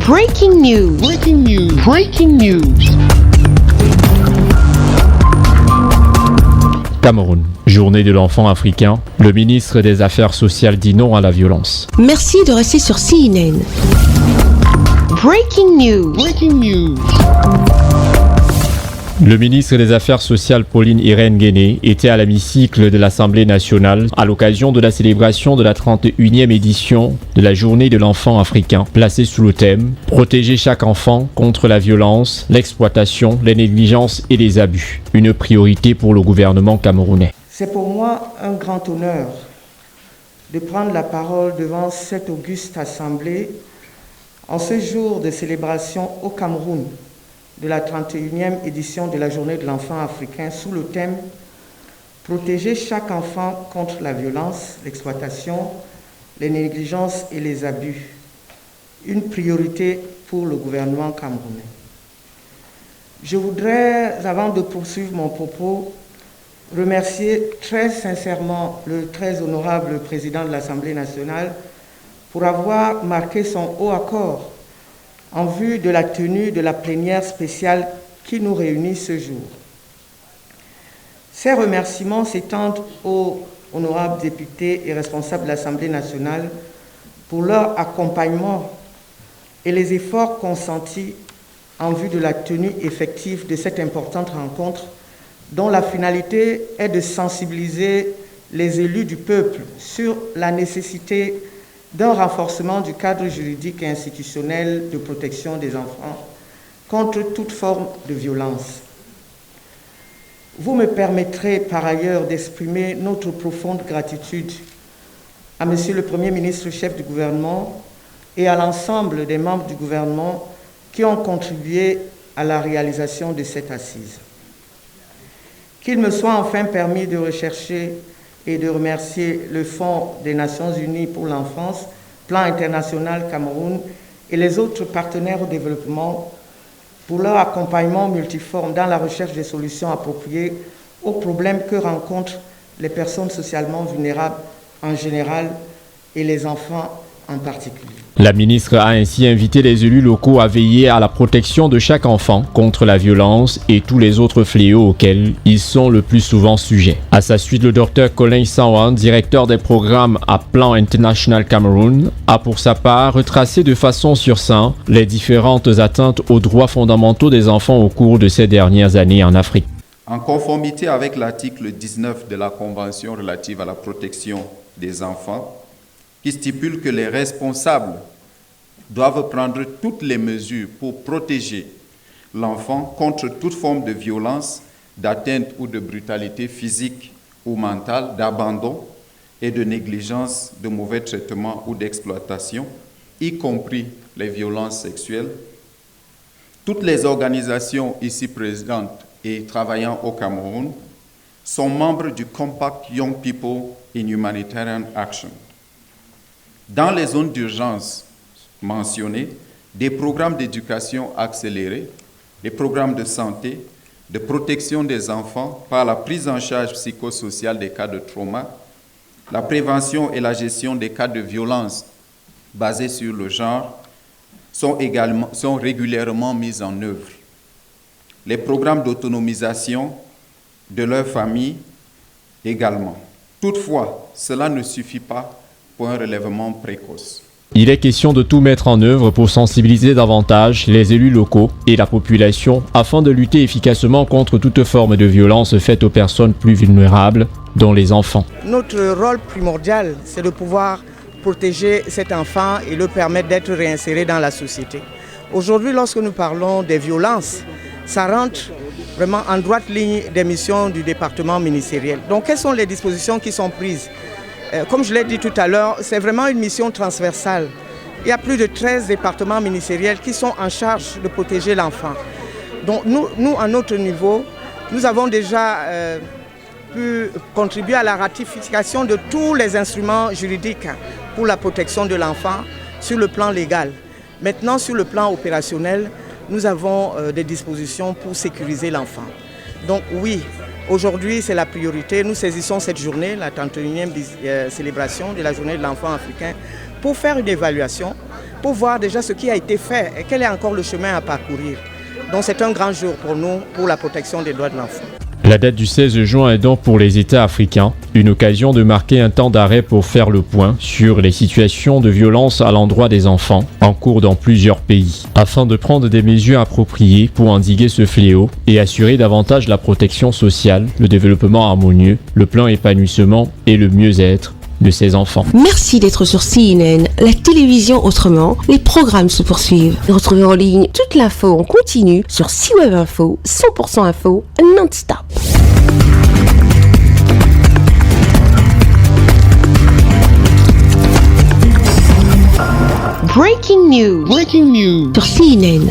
Breaking news. Breaking news. Breaking news. Cameroun, journée de l'enfant africain. Le ministre des Affaires sociales dit non à la violence. Merci de rester sur CNN. Breaking news. Breaking news. Le ministre des Affaires sociales Pauline Irène Guéné était à l'hémicycle de l'Assemblée nationale à l'occasion de la célébration de la 31e édition de la Journée de l'enfant africain, placée sous le thème « Protéger chaque enfant contre la violence, l'exploitation, les négligences et les abus ». Une priorité pour le gouvernement camerounais. C'est pour moi un grand honneur de prendre la parole devant cette auguste assemblée en ce jour de célébration au Cameroun de la 31e édition de la Journée de l'enfant africain sous le thème « Protéger chaque enfant contre la violence, l'exploitation, les négligences et les abus », une priorité pour le gouvernement camerounais. Je voudrais, avant de poursuivre mon propos, remercier très sincèrement le très honorable président de l'Assemblée nationale pour avoir marqué son haut accord en vue de la tenue de la plénière spéciale qui nous réunit ce jour. Ces remerciements s'étendent aux honorables députés et responsables de l'Assemblée nationale pour leur accompagnement et les efforts consentis en vue de la tenue effective de cette importante rencontre dont la finalité est de sensibiliser les élus du peuple sur la nécessité d'un renforcement du cadre juridique et institutionnel de protection des enfants contre toute forme de violence. Vous me permettrez par ailleurs d'exprimer notre profonde gratitude à Monsieur le Premier ministre, chef du gouvernement, et à l'ensemble des membres du gouvernement qui ont contribué à la réalisation de cette assise. Qu'il me soit enfin permis de rechercher et de remercier le Fonds des Nations Unies pour l'enfance, Plan international Cameroun et les autres partenaires au développement pour leur accompagnement multiforme dans la recherche des solutions appropriées aux problèmes que rencontrent les personnes socialement vulnérables en général et les enfants en particulier. La ministre a ainsi invité les élus locaux à veiller à la protection de chaque enfant contre la violence et tous les autres fléaux auxquels ils sont le plus souvent sujets. À sa suite, le Dr Colin Sawan, directeur des programmes à Plan International Cameroun, a pour sa part retracé de façon succincte les différentes atteintes aux droits fondamentaux des enfants au cours de ces dernières années en Afrique. En conformité avec l'article 19 de la Convention relative à la protection des enfants, qui stipule que les responsables doivent prendre toutes les mesures pour protéger l'enfant contre toute forme de violence, d'atteinte ou de brutalité physique ou mentale, d'abandon et de négligence, de mauvais traitement ou d'exploitation, y compris les violences sexuelles. Toutes les organisations ici présentes et travaillant au Cameroun sont membres du Compact Young People in Humanitarian Action. Dans les zones d'urgence mentionnées, des programmes d'éducation accélérée, des programmes de santé, de protection des enfants par la prise en charge psychosociale des cas de trauma, la prévention et la gestion des cas de violence basés sur le genre sont régulièrement mis en œuvre. Les programmes d'autonomisation de leurs familles également. Toutefois, cela ne suffit pas pour un relèvement précoce. Il est question de tout mettre en œuvre pour sensibiliser davantage les élus locaux et la population afin de lutter efficacement contre toute forme de violence faite aux personnes plus vulnérables, dont les enfants. Notre rôle primordial, c'est de pouvoir protéger cet enfant et le permettre d'être réinséré dans la société. Aujourd'hui, lorsque nous parlons des violences, ça rentre vraiment en droite ligne des missions du département ministériel. Donc, quelles sont les dispositions qui sont prises ? Comme je l'ai dit tout à l'heure, c'est vraiment une mission transversale. Il y a plus de 13 départements ministériels qui sont en charge de protéger l'enfant. Donc nous, à notre niveau, nous avons déjà pu contribuer à la ratification de tous les instruments juridiques pour la protection de l'enfant sur le plan légal. Maintenant, sur le plan opérationnel, nous avons des dispositions pour sécuriser l'enfant. Donc oui, Aujourd'hui, c'est la priorité. Nous saisissons cette journée, la 31e célébration de la journée de l'enfant africain, pour faire une évaluation, pour voir déjà ce qui a été fait et quel est encore le chemin à parcourir. Donc c'est un grand jour pour nous, pour la protection des droits de l'enfant. La date du 16 juin est donc pour les États africains une occasion de marquer un temps d'arrêt pour faire le point sur les situations de violence à l'endroit des enfants en cours dans plusieurs pays, afin de prendre des mesures appropriées pour endiguer ce fléau et assurer davantage la protection sociale, le développement harmonieux, le plein épanouissement et le mieux-être de ces enfants. Merci d'être sur CNN, la télévision autrement. Les programmes se poursuivent. Retrouvez en ligne toute l'info en continu sur C-Web Info, 100% info, non-stop. Breaking news. Breaking news. Sur CNN.